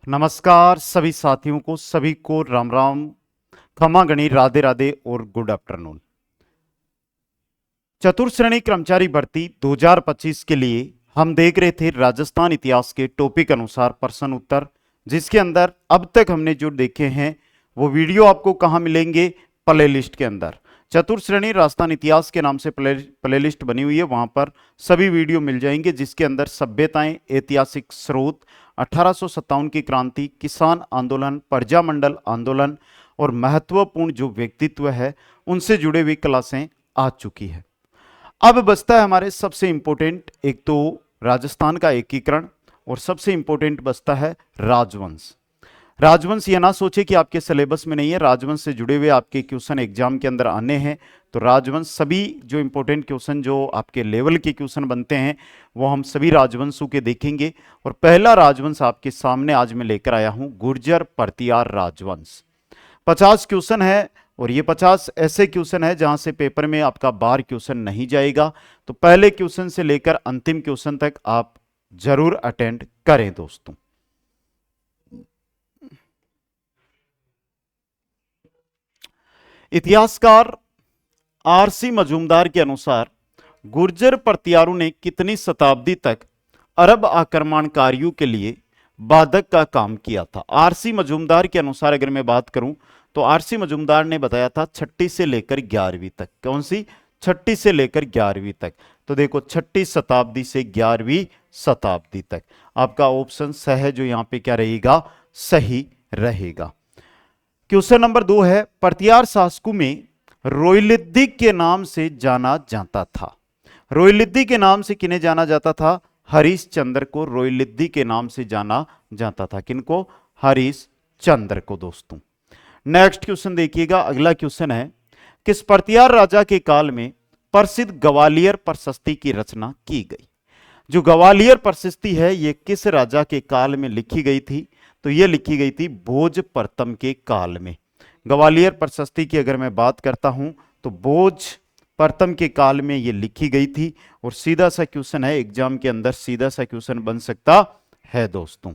नमस्कार सभी साथियों को, सभी को राम राम, खमा गणी, राधे राधे और गुड आफ्टरनून। चतुर्श्रेणी कर्मचारी भर्ती 2025 के लिए हम देख रहे थे राजस्थान इतिहास के टॉपिक अनुसार प्रश्न उत्तर, जिसके अंदर अब तक हमने जो देखे हैं वो वीडियो आपको कहाँ मिलेंगे? प्ले लिस्ट के अंदर। चतुर्श्रेणी राजस्थान इतिहास के नाम से प्ले लिस्ट बनी हुई है, वहां पर सभी वीडियो मिल जाएंगे, जिसके अंदर सभ्यताएं, ऐतिहासिक स्रोत, 1857 की क्रांति, किसान आंदोलन, प्रजामंडल आंदोलन और महत्वपूर्ण जो व्यक्तित्व है उनसे जुड़े हुई क्लासें आ चुकी है। अब बचता है हमारे सबसे इंपॉर्टेंट, एक तो राजस्थान का एकीकरण और सबसे इंपॉर्टेंट बचता है राजवंश। राजवंश ये ना सोचे कि आपके सिलेबस में नहीं है, राजवंश से जुड़े हुए आपके क्वेश्चन एग्जाम के अंदर आने हैं। तो राजवंश सभी जो इंपॉर्टेंट क्वेश्चन जो आपके लेवल के क्वेश्चन बनते हैं वो हम सभी राजवंशों के देखेंगे। और पहला राजवंश आपके सामने आज मैं लेकर आया हूं, गुर्जर परतियार राजवंश। 50 क्वेश्चन है और ये 50 ऐसे क्वेश्चन है जहां से पेपर में आपका बार क्वेश्चन नहीं जाएगा। तो पहले क्वेश्चन से लेकर अंतिम क्वेश्चन तक आप जरूर अटेंड करें दोस्तों। इतिहासकार आरसी मजूमदार के अनुसार गुर्जर परतियारों ने कितनी शताब्दी तक अरब आक्रमणकारियों के लिए बाधक का काम किया था? आरसी मजूमदार के अनुसार अगर मैं बात करूं तो आरसी मजूमदार ने बताया था 6ठी से लेकर 11वीं तक। कौन सी? 6ठी से लेकर 11वीं तक। तो देखो 6ठी शताब्दी से 11वीं शताब्दी तक आपका ऑप्शन स है जो यहां पे क्या रहेगा? सही रहेगा। क्वेश्चन नंबर 2 है, परतियार शासकों में रोइलिद्दी के नाम से जाना जाता था। रोइलिद्दी के नाम से किन्हें जाना जाता था? हरिश्चंद्र को रोइलिद्दी के नाम से जाना जाता था। किनको? हरिश्चंद्र को दोस्तों। नेक्स्ट क्वेश्चन देखिएगा, अगला क्वेश्चन है, किस परतियार राजा के काल में प्रसिद्ध ग्वालियर प्रशस्ति की रचना की गई? जो ग्वालियर प्रशस्ति है ये किस राजा के काल में लिखी गई थी? तो ये लिखी गई थी भोज प्रथम के काल में। ग्वालियर प्रशस्ति की अगर मैं बात करता हूं तो भोज प्रथम के काल में ये लिखी गई थी। और सीधा सा क्वेश्चन है, एग्जाम के अंदर सीधा सा क्वेश्चन बन सकता है दोस्तों।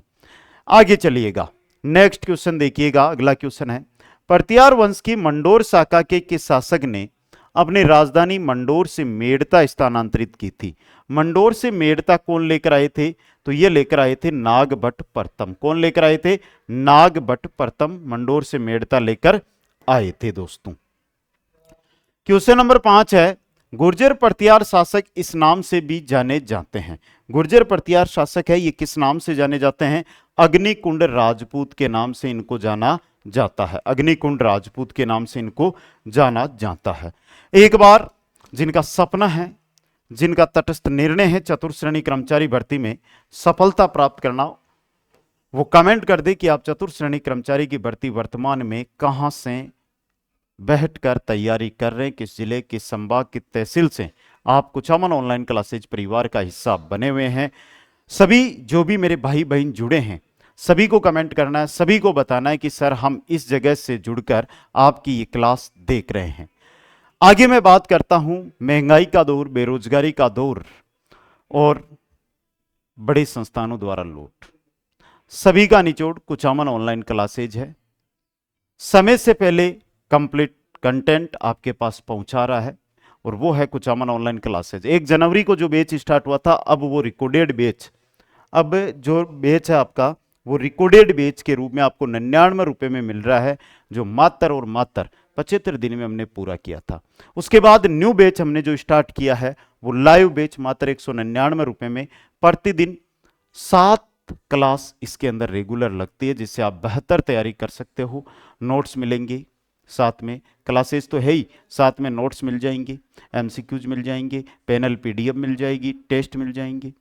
आगे चलिएगा, नेक्स्ट क्वेश्चन देखिएगा, अगला क्वेश्चन है, परतियार वंश की मंडोर शाखा के किस शासक ने अपनी राजधानी मंडोर से मेड़ता स्थानांतरित की थी? मंडोर से मेड़ता कौन लेकर आए थे? तो ये लेकर आए थे नागभट्ट प्रथम। कौन लेकर आए थे? नागभट्ट प्रथम मंडोर से मेड़ता लेकर आए थे दोस्तों। क्वेश्चन नंबर 5 है, गुर्जर परतियार शासक इस नाम से भी जाने जाते हैं। गुर्जर परतियार शासक है ये किस नाम से जाने जाते हैं? अग्निकुंड राजपूत के नाम से इनको जाना जाता है। अग्निकुंड राजपूत के नाम से इनको जाना जाता है। एक बार जिनका सपना है, जिनका तटस्थ निर्णय है चतुर्श्रेणी कर्मचारी भर्ती में सफलता प्राप्त करना, वो कमेंट कर दे कि आप चतुर्श्रेणी कर्मचारी की भर्ती वर्तमान में कहां से बैठकर तैयारी कर रहे हैं, किस जिले, किस संभाग, किस तहसील से आप कुचामन ऑनलाइन क्लासेज परिवार का हिस्सा बने हुए हैं। सभी जो भी मेरे भाई बहन जुड़े हैं सभी को कमेंट करना है, सभी को बताना है कि सर हम इस जगह से जुड़कर आपकी ये क्लास देख रहे हैं। आगे मैं बात करता हूं महंगाई का दौर, बेरोजगारी का दौर और बड़े संस्थानों द्वारा लूट। सभी का निचोड़ कुचामन ऑनलाइन क्लासेज है। समय से पहले कंप्लीट कंटेंट आपके पास पहुंचा रहा है और वो है कुचामन ऑनलाइन क्लासेज। 1 जनवरी को जो बैच स्टार्ट हुआ था, अब वो रिकॉर्डेड बैच, अब जो बैच है आपका वो रिकॉर्डेड बैच के रूप में आपको 99 रुपए में मिल रहा है, जो मात्र और मात्र 75 दिन में हमने पूरा किया था। उसके बाद न्यू बैच हमने जो स्टार्ट किया है वो लाइव बैच मात्र 199 रुपए में। प्रतिदिन 7 क्लास इसके अंदर रेगुलर लगती है, जिससे आप बेहतर तैयारी कर सकते हो। नोट्स मिलेंगे साथ में, क्लासेस तो है ही, साथ में नोट्स मिल जाएंगे, एमसीक्यूज मिल जाएंगे, पैनल पीडीएफ मिल जाएगी, टेस्ट मिल जाएंगे।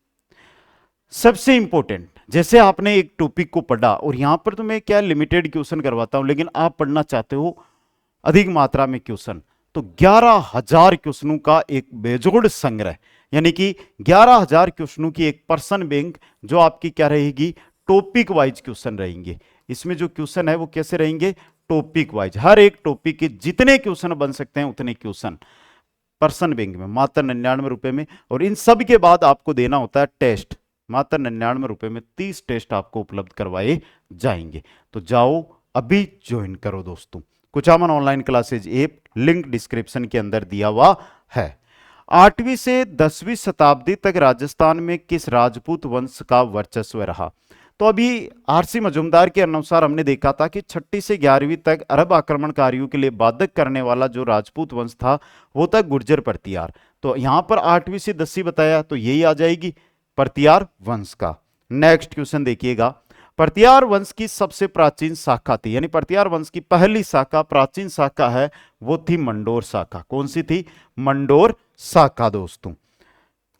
सबसे इंपॉर्टेंट, जैसे आपने एक टॉपिक को पढ़ा और यहां पर तो मैं क्या लिमिटेड क्वेश्चन करवाता हूं, लेकिन आप पढ़ना चाहते हो अधिक मात्रा में क्वेश्चन, तो 11,000 क्वेश्चनों का एक बेजोड़ संग्रह, यानी कि 11,000 क्वेश्चनों की एक पर्सन बैंक जो आपकी क्या रहेगी? टॉपिक वाइज क्वेश्चन रहेंगे। इसमें जो क्वेश्चन है वो कैसे रहेंगे? Topic wise. हर एक टॉपिक के जितने क्वेश्चन बन सकते हैं उतने क्वेश्चन पर्सन बैंक में मात्र 99 रुपए में। और इन सब के बाद आपको देना होता है टेस्ट। मात्र 99 रुपए में 30 टेस्ट आपको उपलब्ध करवाए जाएंगे। तो जाओ अभी ज्वाइन करो दोस्तों। Kuchaman online classes app link description के अंदर दिया हुआ है। 8वीं से 10वीं शताब्दी तक राजस्थान में किस राजपूत वंश का वर्चस्व रहा? तो अभी आरसी मजूमदार के अनुसार हमने देखा था कि 6ठी से 11वीं तक अरब आक्रमणकारियों के लिए बाधक करने वाला जो राजपूत वंश था वो था गुर्जर परतियार। तो यहां पर 8वीं से 10वीं बताया तो यही आ जाएगी परतियार वंश का। नेक्स्ट क्वेश्चन देखिएगा, परतियार वंश की सबसे प्राचीन शाखा थी, यानी परतियार वंश की पहली शाखा प्राचीन शाखा है वो थी मंडोर शाखा। कौन सी थी? मंडोर शाखा दोस्तों।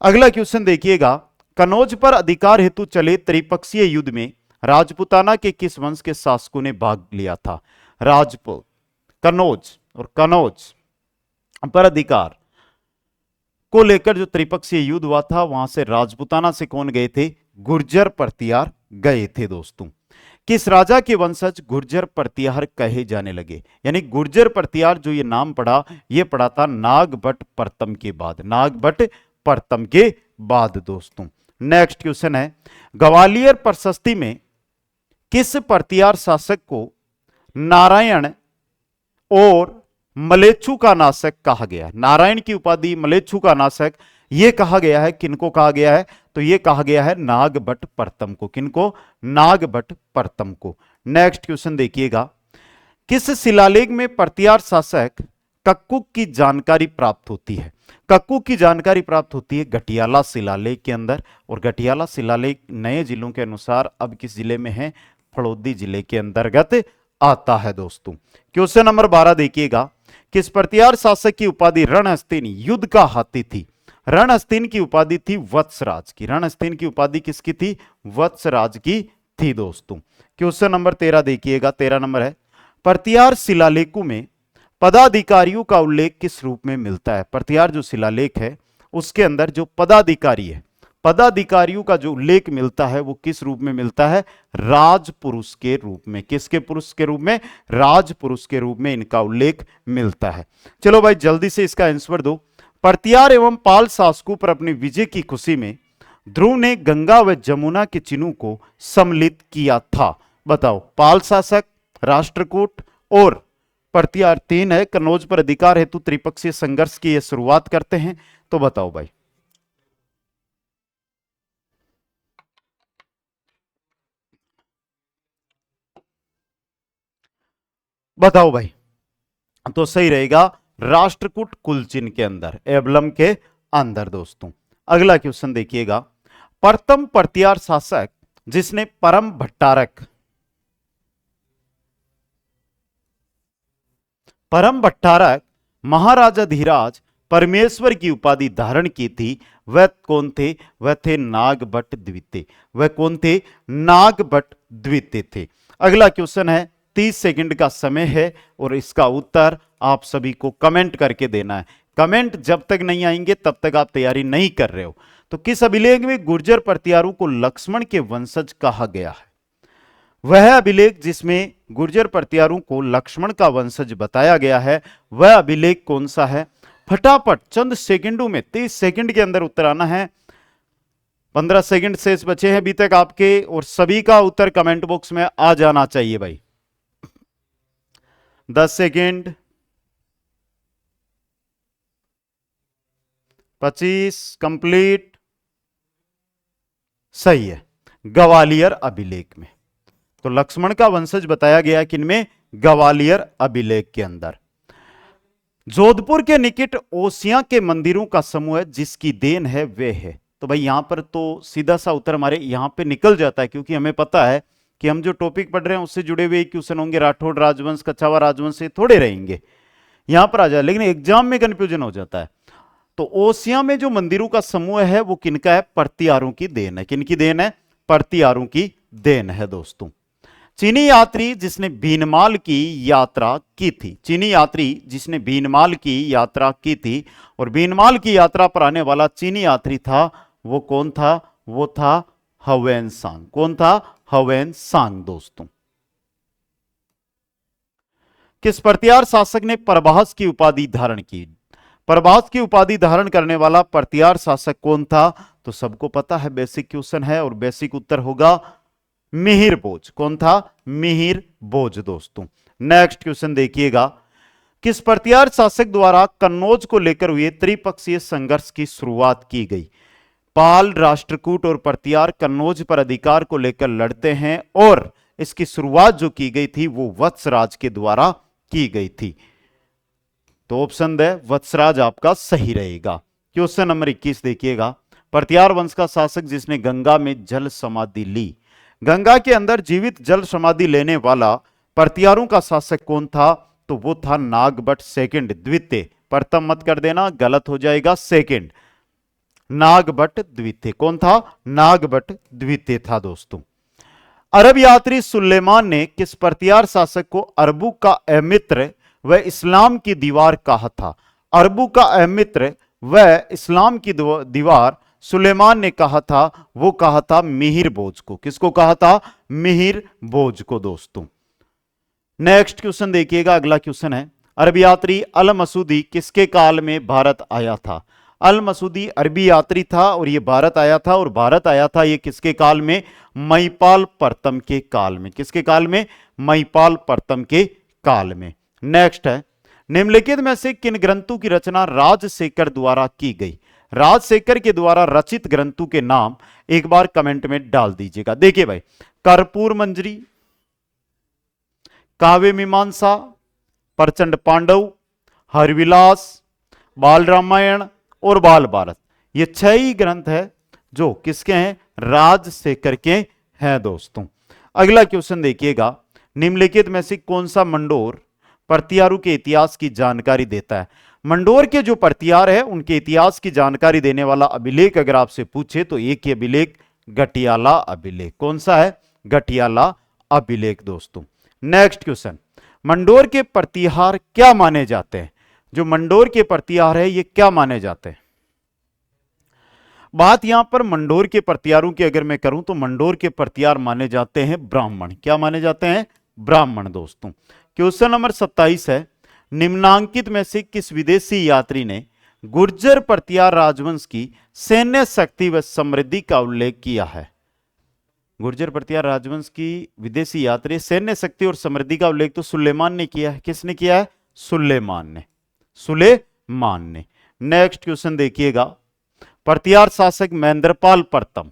अगला क्वेश्चन देखिएगा, कनौज पर अधिकार हेतु चले त्रिपक्षीय युद्ध में राजपुताना के किस वंश के शासकों ने भाग लिया था? राजपूत, कनौज और कनौज पर अधिकार को लेकर जो त्रिपक्षीय युद्ध हुआ था वहां से राजपुताना से कौन गए थे? गुर्जर परतियार गए थे दोस्तों। किस राजा के वंशज गुर्जर परतियार कहे जाने लगे? यानी गुर्जर परतियार जो ये नाम पड़ा, ये पड़ा था नागभट्ट प्रथम के बाद, नागभट्ट प्रथम के बाद दोस्तों। नेक्स्ट क्वेश्चन है, ग्वालियर प्रशस्ति में किस परतियार शासक को नारायण और मलेच्छु का नाशक कहा गया? नारायण की उपाधि मलेच्छु का नाशक यह कहा गया है, किनको कहा गया है? तो यह कहा गया है नागभट्ट प्रथम को। किनको? नागभट्ट प्रथम को। नेक्स्ट क्वेश्चन देखिएगा, किस शिलालेख में परतियार शासक कक्कुक की जानकारी प्राप्त होती है? कक्कुक की जानकारी प्राप्त होती है गटियाला शिलालेख के अंदर, और गटियाला शिलालेख नए जिलों के अनुसार अब किस जिले में है? फड़ौदी जिले के अंतर्गत आता है दोस्तों। क्वेश्चन नंबर 12 देखिएगा, किस परतियार शासक की उपाधि रणहस्तिन युद्ध का हाथी थी? रणहस्तिन की उपाधि थी वत्सराज की। रणहस्तिन की उपाधि किसकी थी? वत्सराज की थी दोस्तों। क्वेश्चन नंबर 13 देखिएगा, 13 नंबर है, परतियार शिलालेखों में पदाधिकारियों का उल्लेख किस रूप में मिलता है? परतियार जो शिलालेख है उसके अंदर जो पदाधिकारी है, पदाधिकारियों का जो उल्लेख मिलता है वो किस रूप में मिलता है? राजपुरुष के रूप में। किसके पुरुष के रूप में? राजपुरुष के रूप में इनका उल्लेख मिलता है। चलो भाई जल्दी से इसका आंसर दो। परतियार एवं पाल शासकों पर अपनी विजय की खुशी में ध्रुव ने गंगा व जमुना के चिन्हों को सम्मिलित किया था। बताओ, पाल शासक, राष्ट्रकूट और परतियार तीन है। कनौज पर अधिकार हेतु त्रिपक्षीय संघर्ष की यह शुरुआत करते हैं। तो बताओ भाई, बताओ भाई। तो सही रहेगा राष्ट्रकूट कुलचिन्ह के अंदर, एबलम के अंदर दोस्तों। अगला क्वेश्चन देखिएगा, प्रथम परतियार शासक जिसने परम भट्टारक महाराजा धीराज परमेश्वर की उपाधि धारण की थी, वह कौन थे? वह थे नागभट्ट द्वितीय। वह कौन थे? नागभट्ट द्वितीय थे। अगला क्वेश्चन है, 30 सेकंड का समय है और इसका उत्तर आप सभी को कमेंट करके देना है। कमेंट जब तक नहीं आएंगे तब तक आप तैयारी नहीं कर रहे हो। तो किस अभिलेख में गुर्जर परतियारों को लक्ष्मण के वंशज कहा गया है? वह अभिलेख जिसमें गुर्जर परतियारों को लक्ष्मण का वंशज बताया गया है, वह अभिलेख कौन सा है? फटाफट चंद सेकंडों में, 30 सेकंड के अंदर उत्तर आना है। 15 सेकंड शेष बचे हैं अभी तक आपके, और सभी का उत्तर कमेंट बॉक्स में आ जाना चाहिए भाई। 10 सेकंड, 25, कंप्लीट। सही है, ग्वालियर अभिलेख में। तो लक्ष्मण का वंशज बताया गया किनमें? ग्वालियर अभिलेख के अंदर। जोधपुर के निकट ओसिया के मंदिरों का समूह है जिसकी देन है वे है। तो भाई यहां पर तो सीधा सा उत्तर हमारे यहां पे निकल जाता है, क्योंकि हमें पता है कि हम जो टॉपिक पढ़ रहे हैं उससे जुड़े हुए क्वेश्चन होंगे। राठौड़ राजवंश, कछावा राजवंश से थोड़े रहेंगे, यहां पर आ जाए, लेकिन एग्जाम में कंफ्यूजन हो जाता है। तो ओसिया में जो मंदिरों का समूह है वो किनका है? परतियारों की देन है। किनकी देन है? परतियारों की देन है दोस्तों। चीनी यात्री जिसने भीनमाल की यात्रा की थी, चीनी यात्री जिसने भीनमाल की यात्रा की थी और भीनमाल की यात्रा पर आने वाला चीनी यात्री था, वो कौन था? वो था ह्वेनसांग। कौन था? ह्वेनसांग दोस्तों। किस परतियार शासक ने प्रभास की उपाधि धारण की? प्रभास की उपाधि धारण करने वाला प्रतिहार शासक कौन था? तो सबको पता है, बेसिक क्वेश्चन है और बेसिक उत्तर होगा मिहिर भोज। कौन था? मिहिर भोज दोस्तों। नेक्स्ट क्वेश्चन देखिएगा, किस प्रतिहार शासक द्वारा कन्नौज को लेकर हुए त्रिपक्षीय संघर्ष की शुरुआत की गई? पाल, राष्ट्रकूट और प्रतिहार कन्नौज पर अधिकार को लेकर लड़ते हैं और इसकी शुरुआत जो की गई थी वो वत्सराज के द्वारा की गई थी। तो ऑप्शन द वत्सराज आपका सही रहेगा। क्वेश्चन नंबर 21 देखिएगा, प्रतिहार वंश का शासक जिसने गंगा में जल समाधि ली। गंगा के अंदर जीवित जल समाधि लेने वाला प्रतिहारों का शासक कौन था? तो वो था नागभट्ट सेकंड, द्वितीय। प्रथम मत कर देना, गलत हो जाएगा, सेकंड। नागभट्ट द्वितीय। कौन था? नागभट्ट द्वितीय था दोस्तों। अरब यात्री सुलेमान ने किस प्रतिहार शासक को अरबों का अमित्र व इस्लाम की दीवार कहा था? अरबों का अमित्र व इस्लाम की दीवार सुलेमान ने कहा था, वो कहा था मिहिर भोज को। किसको कहा था? मिहिर भोज को दोस्तों। नेक्स्ट क्वेश्चन देखिएगा, अगला क्वेश्चन है, अरब यात्री अल मसूदी किसके काल में भारत आया था? अल मसूदी अरबी यात्री था और ये भारत आया था, और भारत आया था ये किसके काल में? महिपाल प्रथम के काल में। किसके काल में? महिपाल प्रथम के काल में। नेक्स्ट है, निम्नलिखित में से किन ग्रंथों की रचना राजशेखर द्वारा की गई? राजशेखर के द्वारा रचित ग्रंथों के नाम एक बार कमेंट में डाल दीजिएगा। देखिए भाई, कर्पूर मंजरी, काव्य मीमांसा, प्रचंड पांडव, हरविलास, बाल रामायण और बाल भारत, ये 6 ही ग्रंथ है जो किसके हैं? राजशेखर के हैं दोस्तों। अगला क्वेश्चन देखिएगा, निम्नलिखित में से कौन सा मंडोर प्रतिहारों के इतिहास की जानकारी देता है? मंडोर के जो प्रतिहार है उनके इतिहास की जानकारी देने वाला अभिलेख अगर आपसे पूछे तो एक ही अभिलेख, गटियाला अभिलेख। कौन सा है? गटियाला अभिलेख दोस्तों। नेक्स्ट क्वेश्चन, मंडोर के प्रतिहार क्या माने जाते हैं? जो मंडोर के प्रतिहार है ये क्या माने जाते हैं? बात यहां पर मंडोर के प्रतिहारों की अगर मैं करूं तो मंडोर के प्रतिहार माने जाते हैं ब्राह्मण। क्या माने जाते हैं? ब्राह्मण दोस्तों। क्वेश्चन नंबर 27 है, निम्नांकित में से किस विदेशी यात्री ने गुर्जर प्रतिहार राजवंश की सैन्य शक्ति व समृद्धि का उल्लेख किया है? गुर्जर प्रतिहार राजवंश की विदेशी यात्री सैन्य शक्ति और समृद्धि का उल्लेख तो सुलेमान ने किया है। किसने किया है? सुलेमान ने। सुलेमान ने। नेक्स्ट क्वेश्चन देखिएगा, प्रतिहार शासक महेंद्रपाल प्रथम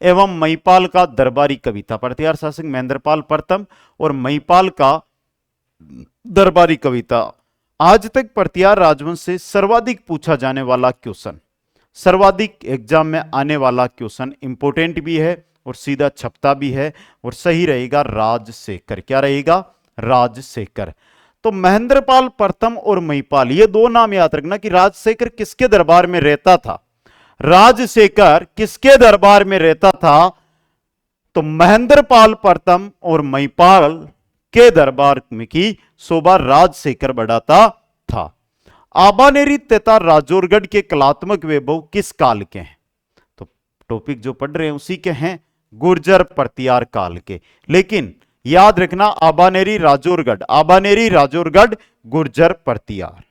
एवं महिपाल का दरबारी कवि था। प्रतिहार शासक महेंद्रपाल प्रथम और महिपाल का दरबारी कवि था। आज तक प्रतिहार राजवंश से सर्वाधिक पूछा जाने वाला क्वेश्चन, सर्वाधिक एग्जाम में आने वाला क्वेश्चन, इंपोर्टेंट भी है और सीधा छपता भी है और सही रहेगा राजशेखर। क्या रहेगा? राजशेखर। तो महेंद्रपाल प्रथम और महिपाल, ये दो नाम याद रखना कि राजशेखर किसके दरबार में रहता था। राजशेखर किसके दरबार में रहता था? तो महेंद्रपाल प्रथम और महिपाल के दरबार में की शोभा राजशेखर बढ़ाता था। आबानेरी तथा राजौरगढ़ के कलात्मक वैभव किस काल के हैं? तो टॉपिक जो पढ़ रहे हैं उसी के हैं, गुर्जर प्रतिहार काल के। लेकिन याद रखना आबानेरी राजौरगढ़, आबानेरी राजौरगढ़ गुर्जर प्रतिहार।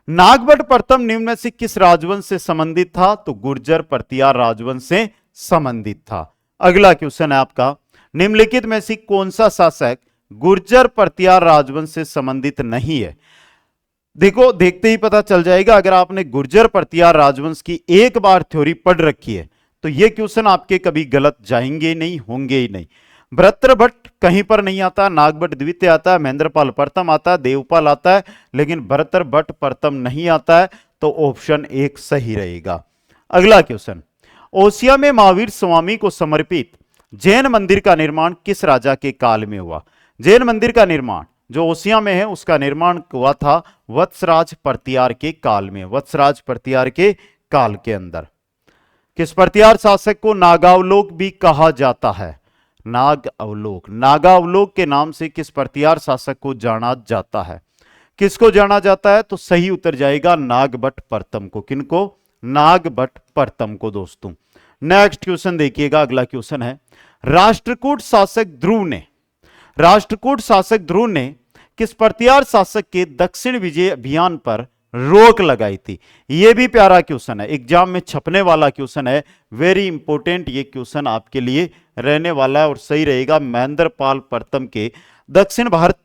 नागभट्ट प्रथम निम्न में से किस राजवंश से संबंधित था? तो गुर्जर प्रतिहार राजवंश से संबंधित था। अगला क्वेश्चन है आपका, निम्नलिखित में से कौन सा शासक गुर्जर प्रतिहार राजवंश से संबंधित नहीं है? देखो, देखते ही पता चल जाएगा। अगर आपने गुर्जर प्रतिहार राजवंश की एक बार थ्योरी पढ़ रखी है तो ये क्वेश्चन आपके कभी गलत जाएंगे नहीं, होंगे ही नहीं। भरतृभट्ट कहीं पर नहीं आता, नागभट्ट द्वितीय आता है, महेंद्रपाल प्रथम आता है, देवपाल आता है, लेकिन भरतृभट्ट प्रथम नहीं आता है। तो ऑप्शन 1 सही रहेगा। अगला क्वेश्चन, ओसिया में महावीर स्वामी को समर्पित जैन मंदिर का निर्माण किस राजा के काल में हुआ? जैन मंदिर का निर्माण जो ओसिया में है उसका निर्माण हुआ था वत्सराज प्रतिहार के काल में। वत्सराज प्रतिहार के काल के अंदर। किस प्रतिहार शासक को नागावलोक भी कहा जाता है? नाग अवलोक, नागावलोक के नाम से किस प्रतिहार शासक को जाना जाता है? किसको जाना जाता है? तो सही उत्तर जाएगा नागभट्ट प्रथम को। किनको? नागभट्ट प्रथम को दोस्तों। नेक्स्ट क्वेश्चन देखिएगा, अगला क्वेश्चन है, राष्ट्रकूट शासक ध्रुव ने किस प्रतिहार शासक के दक्षिण विजय अभियान पर रोक लगाई थी? यह भी प्यारा क्वेश्चन है, एग्जाम में छपने वाला क्वेश्चन है, वेरी इंपॉर्टेंट ये क्वेश्चन आपके लिए रहने वाला है और सही रहेगा। महेंद्र पाल प्रथम के दक्षिण भारत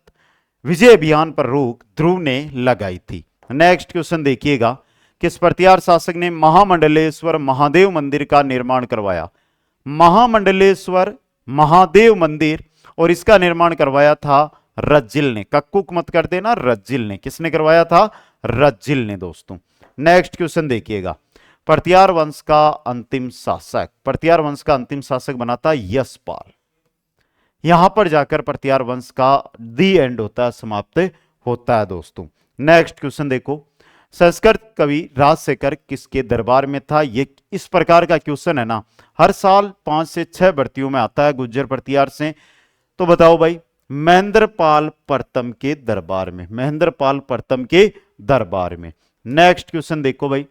विजय अभियान पर रोक ध्रुव ने लगाई थी। नेक्स्ट क्वेश्चन देखिएगा, किस प्रतिहार शासक ने महामंडलेश्वर महादेव मंदिर का निर्माण करवाया? महामंडलेश्वर महादेव मंदिर, और इसका निर्माण करवाया था रज्जिल ने। कक्कुक मत कर देना, रज्जिल ने। किसने करवाया था? रज्जिल ने दोस्तों। नेक्स्ट क्वेश्चन देखिएगा, प्रतिहार वंश का अंतिम शासक, प्रतिहार वंश का अंतिम शासक बना था यशपाल। यहां पर जाकर प्रतिहार वंश का दी एंड होता है, समाप्त होता है दोस्तों। नेक्स्ट क्वेश्चन देखो, संस्कृत कवि राजशेखर किसके दरबार में था? ये इस प्रकार का क्वेश्चन है ना, हर साल 5 से 6 भर्तियों में आता है गुर्जर प्रतिहार से। तो बताओ भाई, महेंद्र पाल प्रथम के दरबार में, महेंद्र पाल प्रथम के दरबार में। नेक्स्ट क्वेश्चन देखो भाई,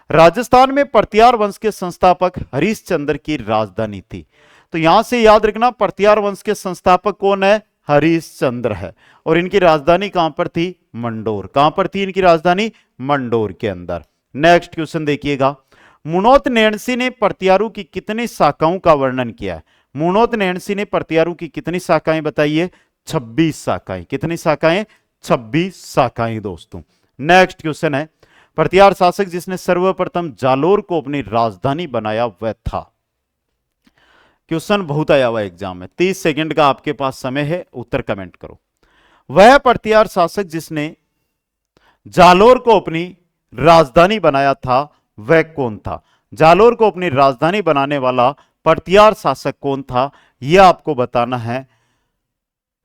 राजस्थान में प्रतिहार वंश के संस्थापक हरिश्चंद्र की राजधानी थी। तो यहां से याद रखना, प्रतिहार वंश के संस्थापक कौन है? हरिश्चंद्र है। और इनकी राजधानी कहां पर थी? मंडोर। कहां पर थी इनकी राजधानी? मंडोर के अंदर। नेक्स्ट क्वेश्चन देखिएगा, मुनोत नैणसी ने प्रतिहारों की कितनी शाखाओं का वर्णन किया है? मुनोत नैणसी ने प्रतिहारों की कितनी शाखाएं बताइए? 26 शाखाएं। कितनी शाखाएं? 26 शाखाएं दोस्तों। नेक्स्ट क्वेश्चन है, प्रतिहार शासक जिसने सर्वप्रथम जालोर को अपनी राजधानी बनाया वह था? क्वेश्चन बहुत आया हुआ एग्जाम में, 30 सेकंड का आपके पास समय है, उत्तर कमेंट करो। वह प्रतिहार शासक जिसने जालोर को अपनी राजधानी बनाया था वह कौन था? जालोर को अपनी राजधानी बनाने वाला प्रतिहार शासक कौन था, यह आपको बताना है।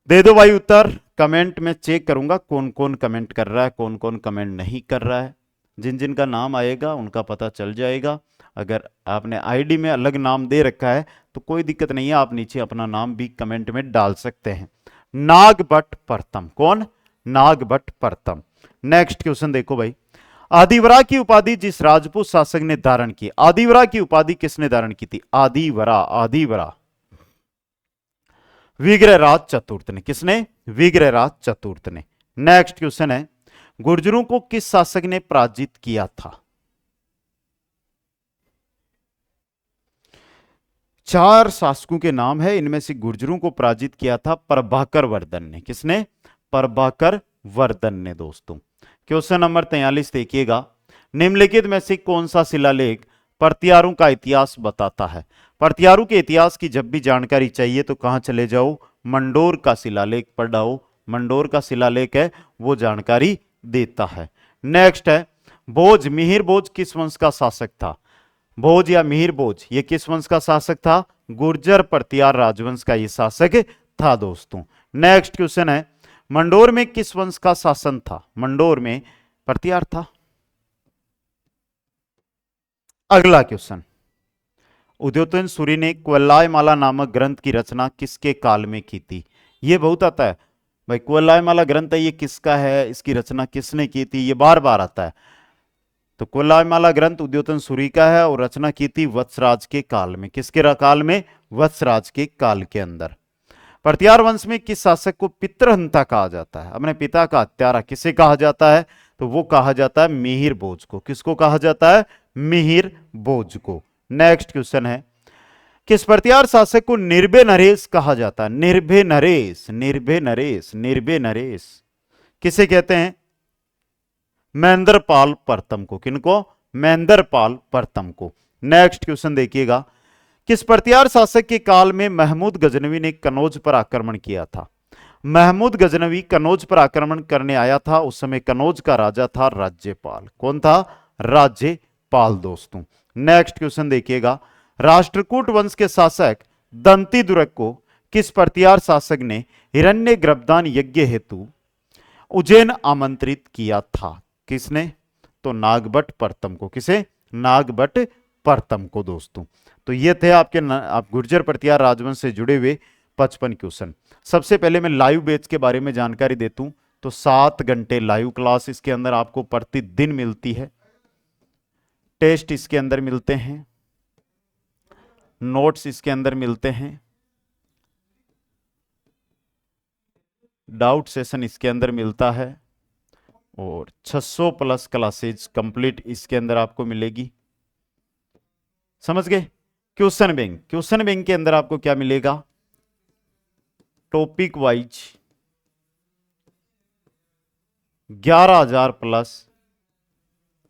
दे दो भाई उत्तर, कमेंट में चेक करूंगा कौन कौन कमेंट कर रहा है, कौन कौन कमेंट नहीं कर रहा है। जिन जिन का नाम आएगा उनका पता चल जाएगा। अगर आपने आईडी में अलग नाम दे रखा है तो कोई दिक्कत नहीं है, आप नीचे अपना नाम भी कमेंट में डाल सकते हैं। नागभट्ट प्रथम। कौन? नागभट्ट प्रथम। नेक्स्ट क्वेश्चन देखो भाई, आदिवरा की उपाधि जिस राजपूत शासक ने धारण की, आदिवरा की उपाधि किसने धारण की थी? आदिवरा, आदिवरा विग्रहराज चतुर्थ ने। किसने? विग्रहराज चतुर्थ ने। नेक्स्ट क्वेश्चन है, गुर्जरों को किस शासक ने पराजित किया था? 4 शासकों के नाम है, इनमें से गुर्जरों को पराजित किया था प्रभाकर वर्धन ने। किसने? प्रभाकर वर्धन ने दोस्तों। क्वेश्चन नंबर 43 देखिएगा, निम्नलिखित में से कौन सा शिलालेख प्रतिहारों का इतिहास बताता है? प्रतिहारों के इतिहास की जब भी जानकारी चाहिए तो कहां चले जाओ? मंडोर का शिलालेख पढ़ाओ। मंडोर का शिलालेख है वो जानकारी देता है। नेक्स्ट है, भोज, मिहिर भोज किस वंश का शासक था? भोज या मिहिर भोज ये किस वंश का शासक था? गुर्जर प्रतिहार राजवंश का ये शासक था दोस्तों। नेक्स्ट क्वेश्चन है, मंडोर में किस वंश का शासन था? मंडोर में प्रतिहार था। अगला क्वेश्चन, उद्योतन सूरी ने क्वलाय माला नामक ग्रंथ की रचना किसके काल में की थी? यह बहुत आता है भाई, क्वलाय माला ग्रंथ है ये किसका है, इसकी रचना किसने की थी, ये बार बार आता है। तो क्वलाय माला ग्रंथ उद्योतन सूरी का है और रचना की थी वत्सराज के काल में। किसके काल में? वत्सराज के काल के अंदर। प्रतिहार वंश में किस शासक को पितृहंता कहा जाता है? अपने पिता का हत्यारा किसे कहा जाता है? तो वो कहा जाता है मिहिर भोज को। किसको कहा जाता है? मिहिर भोज को। नेक्स्ट क्वेश्चन है, किस प्रतिहार शासक को निर्भय नरेश कहा जाता है? निर्भय नरेश, निर्भय नरेश, निर्भय नरेश किसे कहते हैं? महेंद्र पाल प्रथम को। किनको? महेंद्र पाल प्रथम को। नेक्स्ट क्वेश्चन देखिएगा, किस प्रतिहार शासक के काल में महमूद गजनवी ने कनौज पर आक्रमण किया था? महमूद गजनवी कनौज पर आक्रमण करने आया था, उस समय कनौज का राजा था राज्यपाल। कौन था? राज्यपाल दोस्तों। नेक्स्ट क्वेश्चन देखिएगा, राष्ट्रकूट वंश के शासक दंतीदुर्ग को किस प्रतिहार शासक ने हिरण्य गर्भदान यज्ञ हेतु उज्जैन आमंत्रित किया था? किसने? तो नागभट्ट प्रथम को। किसे? नागभट्ट प्रथम को दोस्तों। तो ये थे आपके आप गुर्जर प्रतिहार राजवंश से जुड़े हुए 55 क्वेश्चन। सबसे पहले मैं लाइव बैच के बारे में जानकारी देता हूं। तो 7 घंटे लाइव क्लास इसके अंदर आपको प्रतिदिन मिलती है, टेस्ट इसके अंदर मिलते हैं, नोट्स इसके अंदर मिलते हैं, डाउट सेशन इसके अंदर मिलता है और 600 प्लस क्लासेज कंप्लीट इसके अंदर आपको मिलेगी। समझ गए? क्वेश्चन बैंक के अंदर आपको क्या मिलेगा? टॉपिक वाइज 11,000 प्लस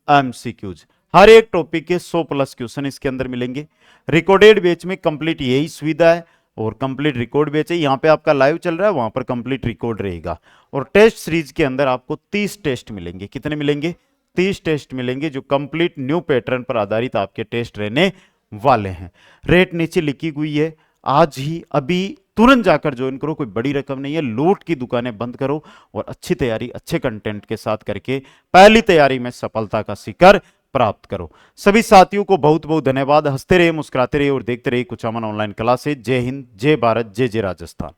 एमसीक्यूज, हर एक टॉपिक के 100 प्लस क्वेश्चन इसके अंदर मिलेंगे। रिकॉर्डेड बैच में कंप्लीट यही सुविधा है और कंप्लीट रिकॉर्ड बैच है। यहां पे आपका लाइव चल रहा है, वहां पर कंप्लीट रिकॉर्ड रहेगा। और टेस्ट सीरीज के अंदर आपको 30 टेस्ट मिलेंगे। कितने मिलेंगे? 30 टेस्ट मिलेंगे, जो कंप्लीट न्यू पैटर्न पर आधारित आपके टेस्ट रहने वाले हैं। रेट नीचे लिखी हुई है, आज ही अभी तुरंत जाकर ज्वाइन करो, कोई बड़ी रकम नहीं है। लूट की दुकानें बंद करो और अच्छी तैयारी अच्छे कंटेंट के साथ करके पहली तैयारी में सफलता का शिखर प्राप्त करो। सभी साथियों को बहुत बहुत धन्यवाद। हंसते रहिए, मुस्कुराते रहिए और देखते रहिए कुछ अमन ऑनलाइन क्लासेज। जय हिंद, जय भारत, जय जय राजस्थान।